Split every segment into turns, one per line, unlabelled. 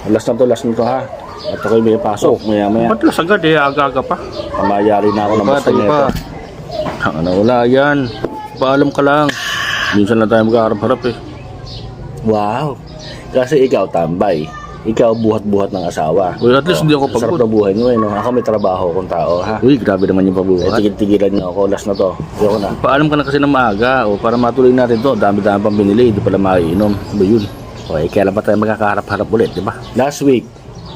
Last na to ha. At ako'y may pasok, maya.
Ba't las agad eh, aga-aga pa?
Pamayari na ako ng basta nito.
Ano, wala yan. Paalam ka lang. Minsan na tayo magkaharap-harap eh.
Wow. Kasi ikaw tambay. Ikaw buhat-buhat ng asawa.
Uy, at least hindi ako pagod.
Sarap na buhay nyo eh, no? Ako may trabaho akong tao, ha?
Uy, grabe naman yung pabuhat.
Tigil-tigilan nyo ako, last na to. Ayoko na.
Paalam ka na kasi ng maaga o para matuloy natin to. Dami-dami pang binili, hindi pala maiinom. Ano ba yun?
Okay, kailan pa tayo magkakaharap-harap ulit, di ba? Last week,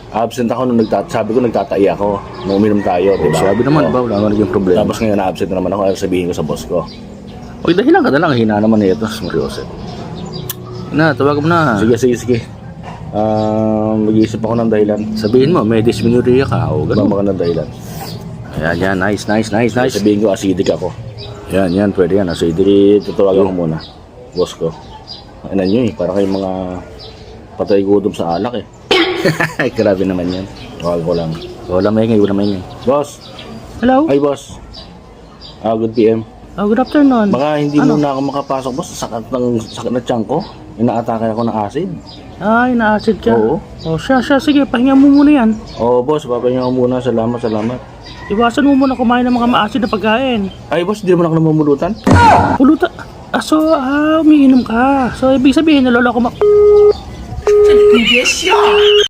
absent ako nung sabi ko nagtatai ako. Nung uminom tayo, di ba?
Sabi naman ba, wala nga naging problema.
Tapos ngayon na-absent na naman ako, ayaw sabihin ko sa boss ko.
Uy, dahilan ka na lang, hina naman ito. Seryoso. Na, tawag mo na.
Sige. Mag-iisip ako ng dahilan.
Sabihin mo, may dysmenorrhea ka o
Gano'n
gano'n.
mga ng dahilan.
Ayan, nice.
Sabihin ko, acidic ako.
Yan, pwede yan.
Sige, tatawagan ko muna. Boss ko. Ano nyo eh, para kayong mga patay gutom sa alak eh.
Grabe naman yan.
Tawag ko lang.
Wala maingay.
Boss!
Hello?
Ay, boss! Good PM.
Oh, good afternoon.
Baka hindi muna ako makapasok, boss. Sakit na tiyan ko. Inaatake ako ng acid.
Ay, na-acid ka?
Oo.
Oh, siya. Sige, pahinga mo muna yan.
Oo, boss. Papahinga ko muna. Salamat.
Iwasan mo muna kumain ng mga ma-acid na pagkain.
Ay, boss. Hindi naman ako namumulutan.
Puluta. Umiinom ka. So, ibig sabihin, nalola ko